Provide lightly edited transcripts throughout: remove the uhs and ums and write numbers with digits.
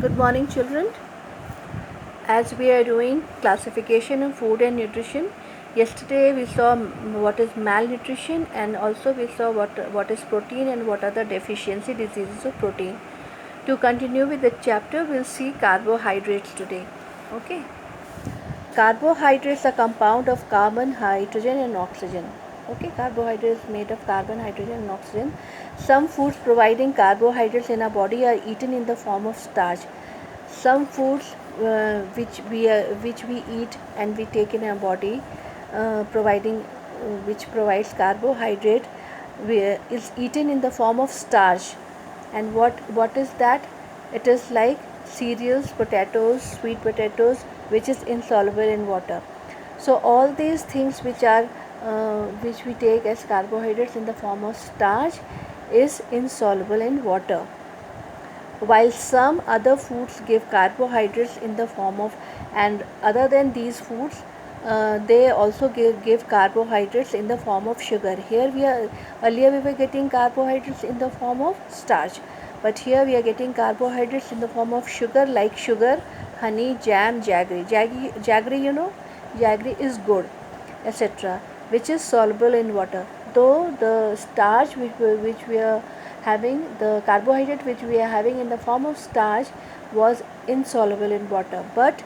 Good morning, children. As we are doing classification of food and nutrition, yesterday we saw what is malnutrition, and also we saw what is protein and what are the deficiency diseases of protein. To continue with the chapter, we'll see carbohydrates today. Okay. Carbohydrates are compound of carbon, hydrogen and oxygen. Okay, carbohydrates made of carbon, hydrogen and oxygen. Some foods providing carbohydrates in our body are eaten in the form of starch. Some foods which we eat and we take in our body, providing which provides carbohydrate, is eaten in the form of starch. And what is that? It is like cereals, potatoes, sweet potatoes, which is insoluble in water. So all these things which we take as carbohydrates in the form of starch is insoluble in water, while some other foods give carbohydrates in the form of, and other than these foods, they also give carbohydrates in the form of sugar. Here we are, earlier we were getting carbohydrates in the form of starch, but here we are getting carbohydrates in the form of sugar, like sugar, honey, jam, jaggery, jaggery is good, etc., which is soluble in water. Though the starch which we are having, the carbohydrate which we are having in the form of starch was insoluble in water, but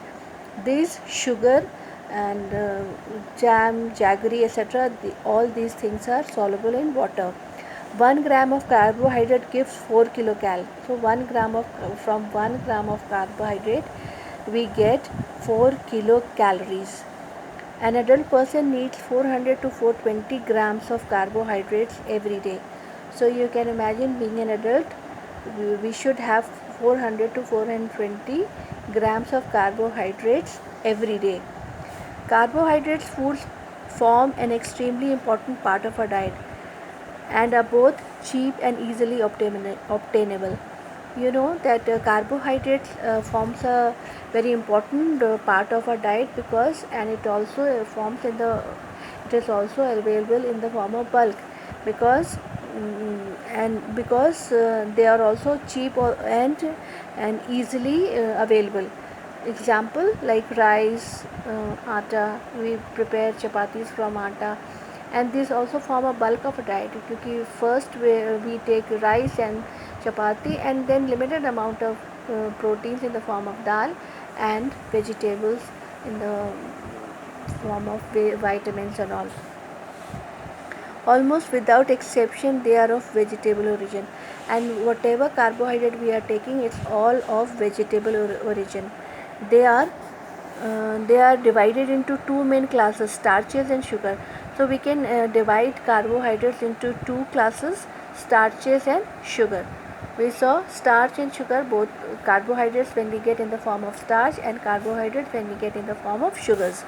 these sugar and jam, jaggery, etc., all these things are soluble in water. 1 gram of carbohydrate gives 4 kilocal. So 1 gram of, from 1 gram of carbohydrate we get 4 kilocalories. An adult person needs 400 to 420 grams of carbohydrates every day. So you can imagine, being an adult, we should have 400 to 420 grams of carbohydrates every day. Carbohydrates foods form an extremely important part of our diet and are both cheap and easily obtainable. You know that carbohydrates forms a very important part of our diet, because, and it also it is also available in the form of bulk, because they are also cheap and easily available. Example, like rice, atta, we prepare chapatis from atta, and these also form a bulk of a diet, because first we take rice and chapati, and then limited amount of proteins in the form of dal, and vegetables in the form of vitamins and all. Almost without exception, they are of vegetable origin, and whatever carbohydrate we are taking, it's all of vegetable origin. They are divided into two main classes: starches and sugar. So we can divide carbohydrates into two classes: starches and sugar. We saw starch and sugar, both carbohydrates when we get in the form of starch, and carbohydrates when we get in the form of sugars.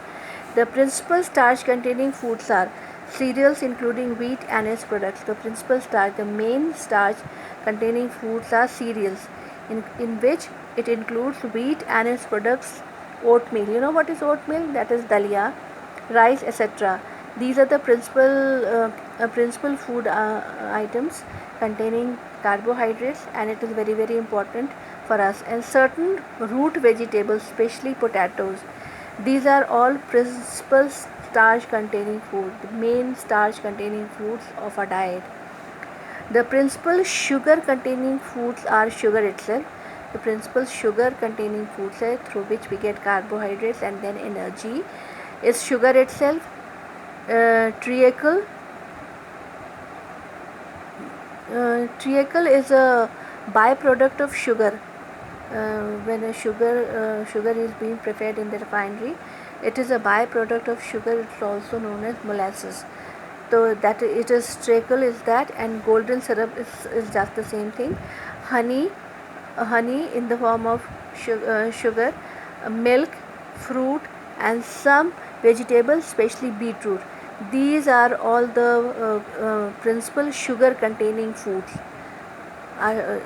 The principal starch containing foods are cereals, including wheat and its products. The main starch containing foods are cereals, in which it includes wheat and its products, oatmeal. You know what is oatmeal? That is dalia, rice, etc. These are the principal food items containing carbohydrates, and it is very very important for us. And certain root vegetables, especially potatoes, these are all principal starch containing food, the main starch containing foods of our diet. The principal sugar containing foods are sugar itself. The principal sugar containing foods through which we get carbohydrates and then energy is sugar itself. Treacle. Treacle is a byproduct of sugar. When a sugar is being prepared in the refinery, it is a byproduct of sugar. It's also known as molasses. So that it is treacle is that, and golden syrup is just the same thing. Honey in the form of sugar, milk, fruit, and some vegetables, especially beetroot. These are all the principal sugar containing foods,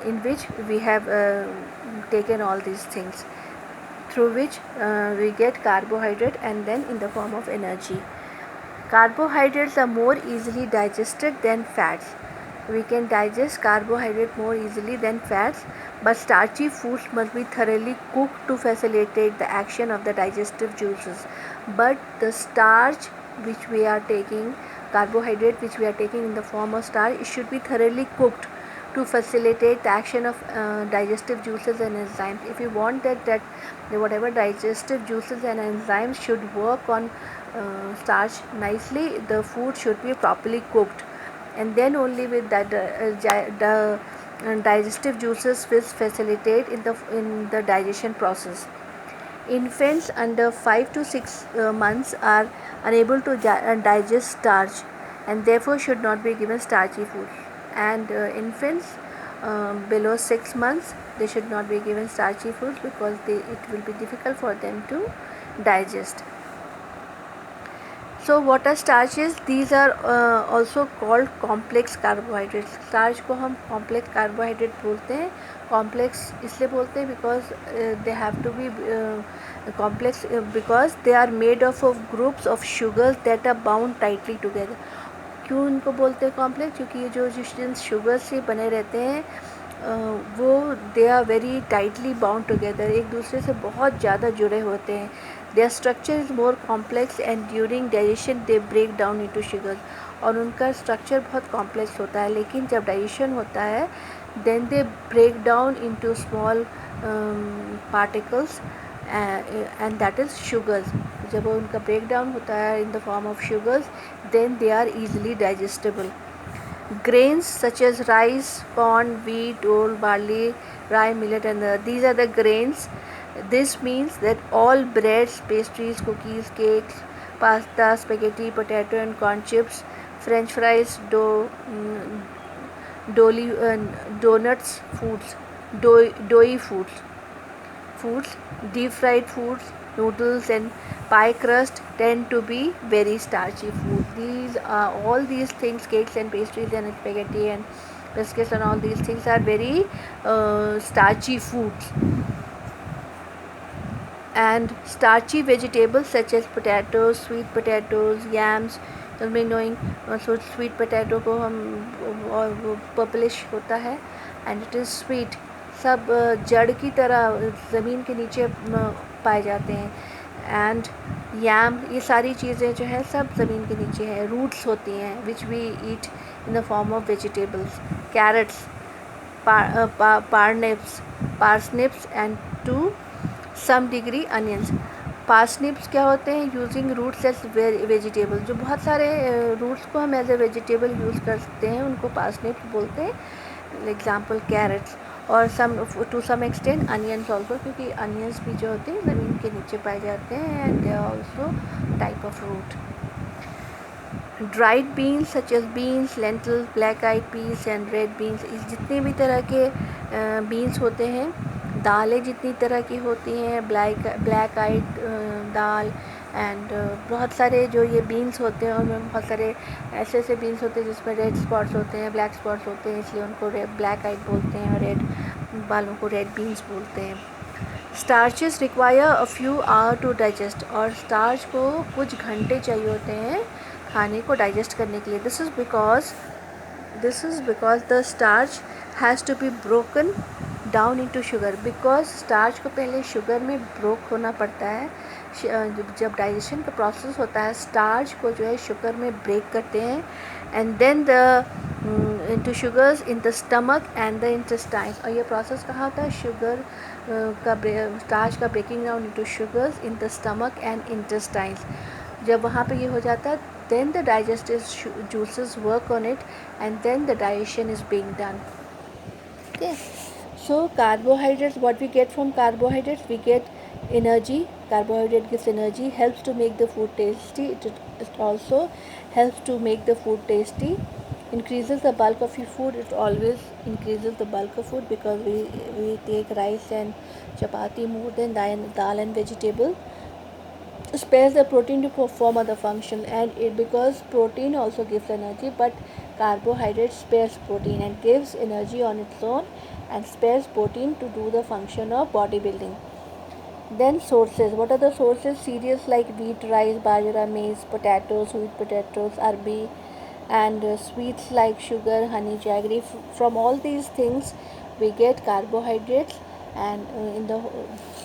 in which we have taken all these things, through which we get carbohydrate and then in the form of energy. Carbohydrates are more easily digested than fats. We can digest carbohydrate more easily than fats, but starchy foods must be thoroughly cooked to facilitate the action of the digestive juices. But the starch which we are taking, carbohydrate which we are taking in the form of starch, it should be thoroughly cooked to facilitate the action of digestive juices and enzymes. If you want that whatever digestive juices and enzymes should work on starch nicely, the food should be properly cooked, and then only with that the digestive juices will facilitate in the digestion process. Infants under 5 to 6 months are unable to digest starch and therefore should not be given starchy food. And infants below 6 months, they should not be given starchy foods because it will be difficult for them to digest. So what are starches? These are also called complex carbohydrates. Starch को हम complex carbohydrate बोलते हैं. Complex इसलिए बोलते हैं because they have to be complex because they are made of groups of sugars that are bound tightly together. क्यों इनको बोलते हैं complex? क्योंकि ये जो जिन शुगर से बने रहते हैं वो they are very tightly bound together, एक दूसरे से बहुत ज़्यादा जुड़े होते हैं. Their structure is more complex and during digestion they break down into sugar. और उनका स्ट्रक्चर बहुत कॉम्प्लेक्स होता है, लेकिन जब डाइजेशन होता है then they break down into small particles and that is sugars. जब उनका ब्रेक डाउन होता है in the form of sugars, then they are easily digestible. Grains such as rice, corn, wheat, oil, barley, rye, millet and these are the grains. This means that all breads, pastries, cookies, cakes, pasta, spaghetti, potato and corn chips, french fries, donuts, doughy foods, deep fried foods, noodles and pie crust tend to be very starchy food. All these things, cakes and pastries and spaghetti and biscuits and all these things are very starchy foods. And starchy vegetables such as potatoes, sweet potatoes, yams, knowing so sweet potato को हम वो purplish होता है and it is sweet, सब जड़ की तरह ज़मीन के नीचे पाए जाते हैं. एंड याम, ये सारी चीज़ें जो है सब ज़मीन के नीचे है. रूट्स होती हैं which we eat in the form of vegetables. Carrots, parsnips and to some degree onions. Parsnips क्या होते हैं? Using roots as vegetable. जो बहुत सारे रूट्स को हम एज ए वेजिटेबल यूज़ कर सकते हैं उनको पार्सनिप्स बोलते हैं. Example carrots. और to some extent onions also, क्योंकि अनियंस भी जो होते हैं ज़मीन के नीचे पाए जाते हैं and they are also type of root. Dried beans such as beans, lentil, black eyed peas and red beans. इस जितने भी तरह के बीन्स होते हैं, दालें जितनी तरह की होती हैं, ब्लैक आइड दाल एंड बहुत सारे जो ये बीन्स होते हैं उनमें बहुत सारे ऐसे बीन्स होते हैं जिसमें रेड स्पॉट्स होते हैं, ब्लैक स्पॉट्स होते हैं, इसलिए उनको ब्लैक आइड बोलते हैं और रेड बालों को रेड बीन्स बोलते हैं. Starches require a few hour to digest. और स्टार्च को कुछ घंटे चाहिए होते हैं खाने को डाइजेस्ट करने के लिए. This is because the starch has to be broken down into sugar. Because starch को पहले शुगर में ब्रोक होना पड़ता है. जब डाइजेशन का प्रोसेस होता है स्टार्च को जो है शुगर में ब्रेक करते हैं and then into sugars in the stomach and the intestines. और ये प्रोसेस कहाँ होता है? शुगर का स्टार्च का breaking down into sugars in the stomach and intestines. जब वहाँ पे ये हो जाता है then the digestive juices work on it and then the digestion is being done. Okay, so carbohydrates, what we get from carbohydrates? We get energy. Carbohydrate gives energy, helps to make the food tasty. It also helps to make the food tasty. Increases the bulk of your food. It always increases the bulk of food because we take rice and chapati more than dal and vegetable. Spares the protein to perform other function, and because protein also gives energy, but carbohydrate spares protein and gives energy on its own and spares protein to do the function of bodybuilding. Then sources. What are the sources? Cereals like wheat, rice, bajra, maize, potatoes, sweet potatoes, arbi, and sweets like sugar, honey, jaggery. From all these things we get carbohydrates, and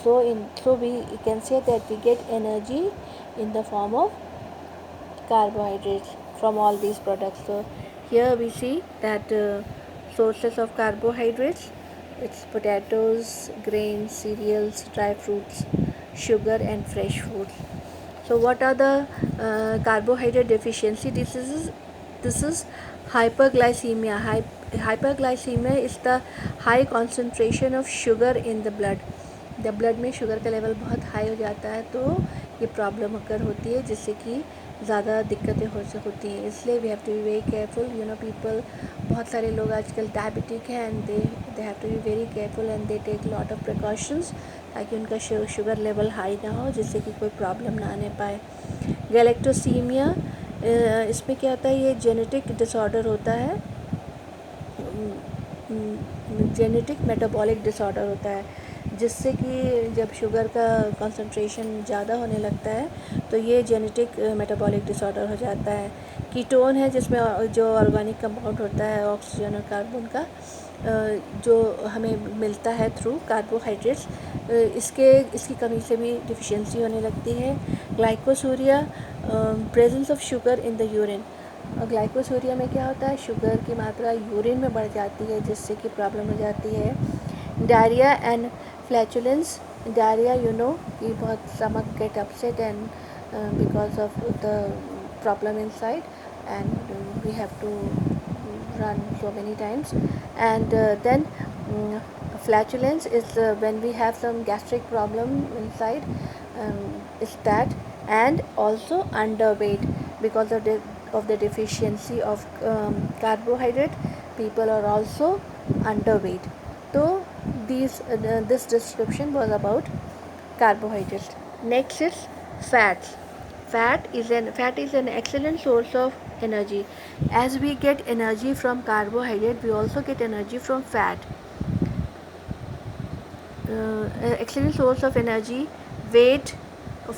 so we can say that we get energy in the form of carbohydrates from all these products. So here we see that sources of carbohydrates, it's potatoes, grains, cereals, dry fruits, sugar and fresh foods. So what are the carbohydrate deficiency? This is hyperglycemia. Hyperglycemia is the high concentration of sugar in the blood. जब blood में sugar का level बहुत high हो जाता है तो ये problem अकर होती है, जिससे कि ज़्यादा दिक्कतें होती हैं. इसलिए we have to be very careful. People, बहुत सारे लोग आजकल डायबिटिक हैं, and they have to be very careful and they take lot of precautions, ताकि उनका शुगर लेवल हाई ना हो, जिससे कि कोई प्रॉब्लम ना आने पाए. गैलेक्टोसीमिया, इसमें क्या होता है, ये जेनेटिक डिसऑर्डर होता है, जेनेटिक मेटाबॉलिक डिसऑर्डर होता है, जिससे कि जब शुगर का कंसंट्रेशन ज़्यादा होने लगता है तो ये जेनेटिक मेटाबॉलिक डिसऑर्डर हो जाता है. कीटोन है, जिसमें जो ऑर्गेनिक कंपाउंड होता है ऑक्सीजन और कार्बन का, जो हमें मिलता है थ्रू कार्बोहाइड्रेट्स, इसकी कमी से भी डिफिशिएंसी होने लगती है. Glycosuria, presence of sugar in the urine. Glycosuria में क्या होता है, शुगर की मात्रा यूरिन में बढ़ जाती है, जिससे कि प्रॉब्लम हो जाती है. Diarrhoea and flatulence. डायरिया, कि बहुत stomach get upset and because of the problem inside, and we have to run so many times. And then flatulence is when we have some gastric problem inside, is that. And also underweight, because of the deficiency of carbohydrate, people are also underweight. So this description was about carbohydrates. Next is fats. Fat is an excellent source of energy. As we get energy from carbohydrate, we also get energy from fat. Excellent source of energy. Weight,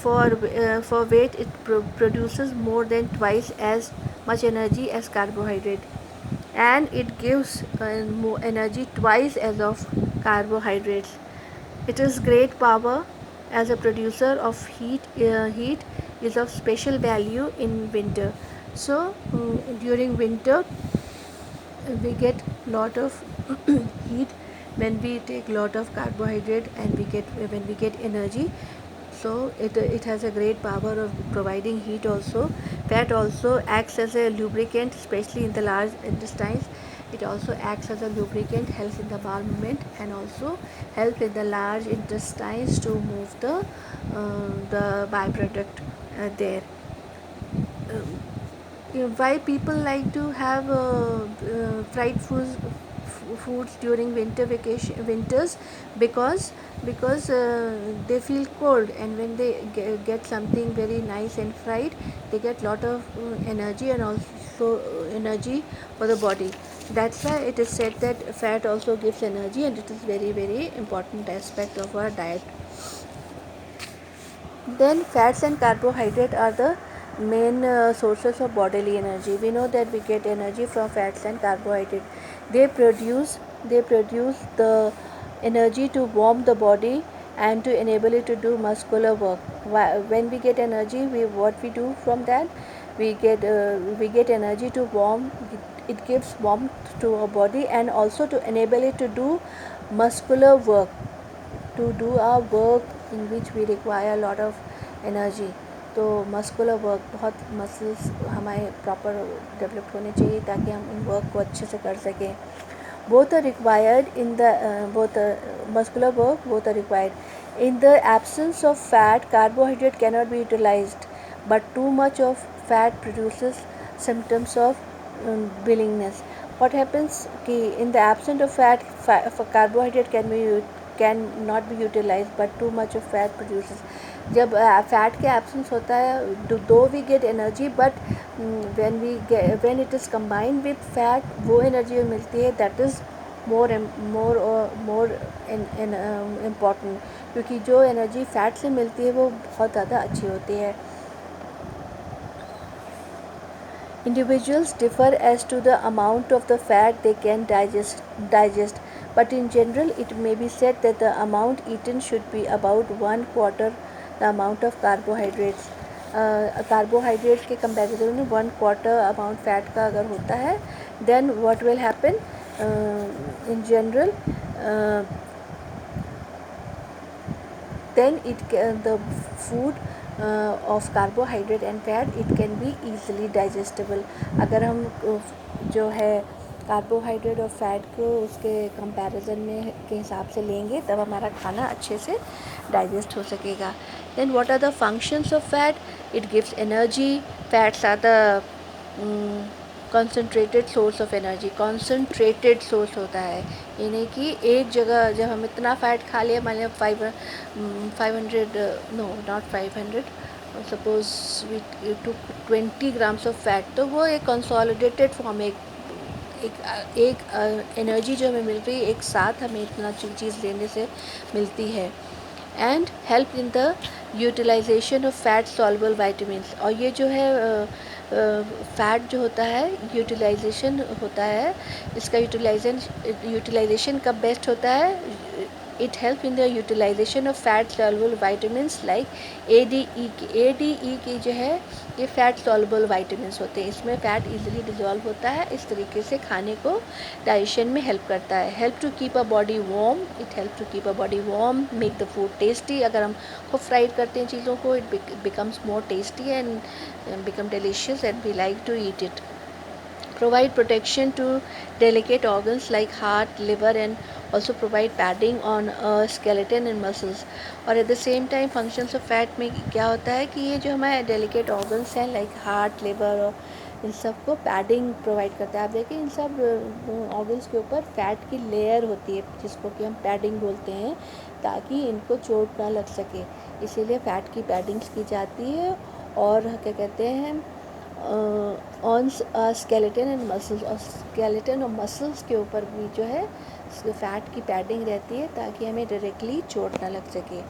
for weight, it produces more than twice as much energy as carbohydrate, and it gives more energy twice as of carbohydrates. It is great power as a producer of heat. Heat is of special value in winter. So during winter we get lot of heat when we take lot of carbohydrate, and when we get energy. So it has a great power of providing heat also. Fat also acts as a lubricant, especially in the large intestines. It also acts as a lubricant, helps in the bowel movement, and also helps in the large intestines to move the byproduct there. Why people like to have fried foods during winters? Because they feel cold, and when they get something very nice and fried, they get lot of energy, and also energy for the body. That's why it is said that fat also gives energy, and it is very, very important aspect of our diet. Then fats and carbohydrate are the main sources of bodily energy. We know that we get energy from fats and carbohydrate. They produce the energy to warm the body and to enable it to do muscular work. When we get energy, what we do from that, we get energy to warm. It gives warmth to our body, and also to enable it to do muscular work, to do our work in which we require a lot of energy. तो muscular work, बहुत muscles हमारे proper develop होने चाहिए ताकि हम in work को अच्छे से कर सकें. both are required in the both muscular work, both are required. In the absence of fat, carbohydrate cannot be utilized, but too much of fat produces symptoms of willingness. What happens कि in the absence of fat, carbohydrate can not be utilized, but too much of fat produces. जब fat के absence होता है, though we get energy, but when it is combined with fat, वो energy मिलती है, that is more important, क्योंकि जो energy fat से मिलती है वो बहुत ज़्यादा अच्छी होती है. Individuals differ as to the amount of the fat they can digest, but in general it may be said that the amount eaten should be about 1/4 the amount of carbohydrates. Carbohydrates के comparison में 1/4 amount fat का अगर होता है, then what will happen in general, then the food of carbohydrate and fat it can be easily digestible. अगर हम जो है कार्बोहाइड्रेट और फैट को उसके कंपैरिजन में के हिसाब से लेंगे तब हमारा खाना अच्छे से डाइजेस्ट हो सकेगा. Then what are the functions of fat? It gives energy. Fats are the concentrated source of energy. Concentrated source होता है, यानी कि एक जगह जब हम इतना फैट खा लिया, मान लिया 500 no not 500, suppose we took 20 grams of fat, तो वो एक कंसोलिडेटेड फॉर्म, एक एनर्जी जो हमें मिल रही है एक साथ हमें इतना चीज़ लेने से मिलती है. And help in the utilisation of fat soluble vitamins. और ये जो है फैट जो होता है यूटिलाइजेशन होता है, इसका यूटिलाइजेशन कब बेस्ट होता है? It help in the utilisation of fat soluble vitamins like ADE की जो है ये फैट सॉल्युबल वाइटामिन्स होते हैं. इसमें फ़ैट इजीली डिज़ोल्व होता है, इस तरीके से खाने को डाइजेशन में हेल्प करता है. Help to keep a body warm. It help to keep a body warm. Make the food tasty. अगर हम खूब फ्राइड करते हैं चीज़ों को, it becomes more tasty and become delicious and we like to eat it. Provide protection to delicate organs like heart, liver, and also provide padding on skeleton and muscles. और at the same time functions of fat में क्या होता है कि ये जो हमारे delicate organs हैं like heart, liver और इन सब को पैडिंग प्रोवाइड करता है. आप देखिए इन सब ऑर्गन्स के ऊपर फैट की लेयर होती है जिसको कि हम पैडिंग बोलते हैं, ताकि इनको चोट ना लग सके, इसीलिए फ़ैट की पैडिंग्स की जाती है. और क्या कहते हैं ऑन स्केलेटन एंड मसल्स, और स्केलेटन और मसल्स के ऊपर भी जो है फ़ैट की पैडिंग रहती है ताकि हमें डायरेक्टली चोट ना लग सके.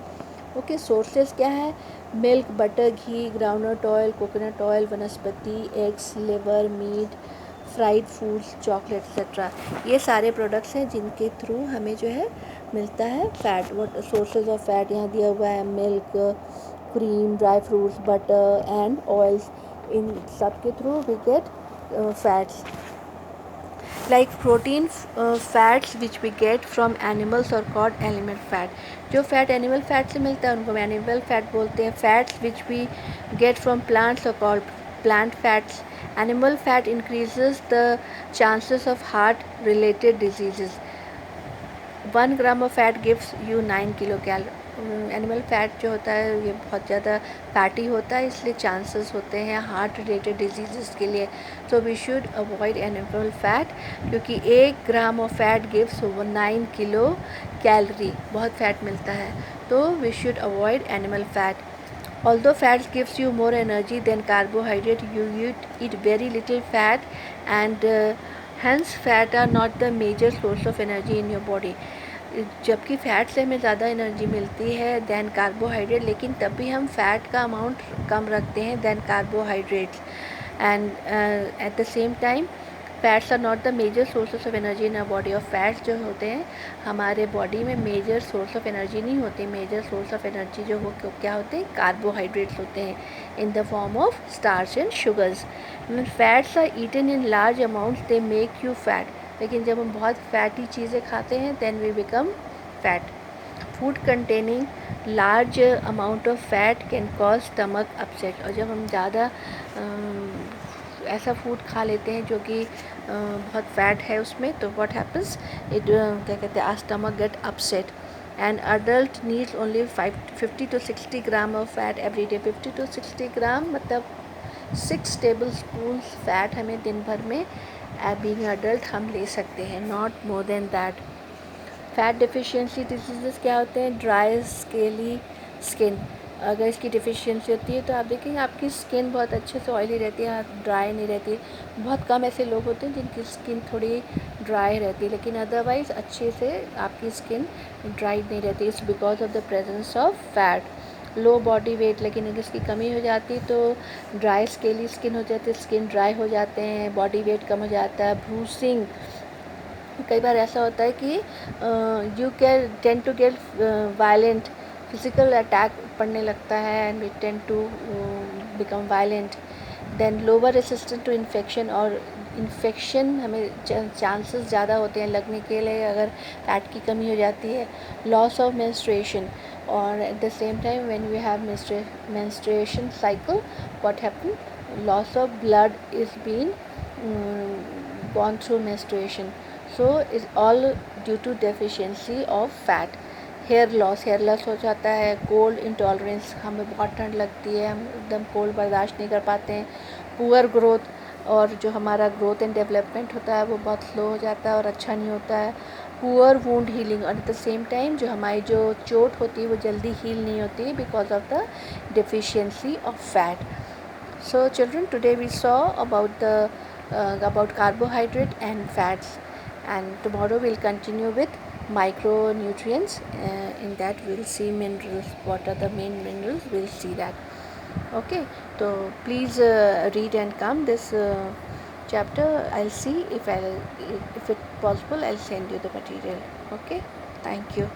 ओके, सोर्सेज क्या है? Milk, butter, ghee, groundnut oil, coconut oil, vanaspati, eggs, liver, meat, fried foods, chocolate etcetera. ये सारे प्रोडक्ट्स हैं जिनके थ्रू हमें जो है मिलता है fat. What sources of fat यहाँ दिया हुआ है, milk, cream, dry fruits, butter and oils. इन सब के through we get fats. Like protein fats which we get from animals are called animal fat. जो फैट एनिमल फैट से मिलता है उनको एनिमल फैट बोलते हैं. Fats which we get from plants are called plant fats. Animal fat increases the chances of heart related diseases. 1 gram of fat gives you 9 kilo calorie. Animal fat जो होता है ये बहुत ज़्यादा फैटी होता है, इसलिए चांसेस होते हैं हार्ट रिलेटेड डिजीज़ के लिए. So we should avoid animal fat, क्योंकि 1 gram of fat gives 9 kilo calorie, बहुत फैट मिलता है. तो we should avoid animal fat. Although fats gives you more energy than carbohydrate, you eat very little fat, and hence fat are not the major source of energy in your body. जबकि fat से हमें ज़्यादा energy मिलती है then carbohydrate, लेकिन तब भी हम फ़ैट का अमाउंट कम रखते हैं than carbohydrates. And at the same time fats are not the major sources of energy in our body. और फैट्स जो होते हैं हमारे बॉडी में मेजर सोर्स ऑफ एनर्जी नहीं होते. मेजर सोर्स ऑफ एनर्जी जो हो क्या होते हैं? कार्बोहाइड्रेट्स होते हैं in the form of starch and sugars. Fats are eaten in large amounts, they make you fat. लेकिन जब हम बहुत फैटी चीज़ें खाते हैं then we become fat. Food containing large amount of fat can cause stomach upset. और जब हम ज़्यादा ऐसा फूड खा लेते हैं जो कि बहुत फैट है उसमें, तो व्हाट हैपन्स, इट क्या कहते हैं, our stomach get upset. And adult needs only 50 to 60 gram of fat every day. 50 to 60 gram मतलब 6 टेबल स्पून फैट हमें दिन भर में बीइंग अडल्ट हम ले सकते हैं, not more than that. Fat deficiency disease क्या होते हैं? Dry scaly skin. अगर इसकी डिफिशियंसी होती है तो आप देखेंगे आपकी स्किन बहुत अच्छे से ऑयली रहती है, ड्राई नहीं रहती. बहुत कम ऐसे लोग होते हैं जिनकी स्किन थोड़ी ड्राई रहती है, लेकिन अदरवाइज़ अच्छे से आपकी स्किन ड्राई नहीं रहती. It's because of the presence of fat. Low body weight, लेकिन अगर इसकी कमी हो जाती तो ड्राई स्केली स्किन हो जाती है, स्किन ड्राई हो जाते हैं, बॉडी वेट कम हो जाता है. ब्रूसिंग, कई बार ऐसा होता है कि you can tend to get violent, physical attack पड़ने लगता है and we tend to become violent. Then lower resistant to infection, और इन्फेक्शन हमें चांसेस ज़्यादा होते हैं लगने के लिए अगर फैट की कमी हो जाती है. लॉस ऑफ मेंस्ट्रुएशन, और at the same time when we have menstruation cycle, what happen, loss of blood is being gone through menstruation. So is all due to deficiency of fat. Hair loss हो जाता है. Cold intolerance, हमें बहुत ठंड लगती है, हम एकदम कोल्ड बर्दाश्त नहीं कर पाते हैं. पुअर ग्रोथ, और जो हमारा ग्रोथ एंड डेवलपमेंट होता है वो बहुत स्लो हो जाता है और अच्छा नहीं होता है. पुअर वूंड हीलिंग, और एट द सेम टाइम जो हमारी जो चोट होती है वो जल्दी हील नहीं होती because of the deficiency of fat. So children, today we saw about carbohydrate and fats, and tomorrow we'll continue with micronutrients. In that we'll see minerals, what are the main minerals, we'll see that. Okay, so please read and come this chapter. I'll see if it's possible, I'll send you the material. Okay, thank you.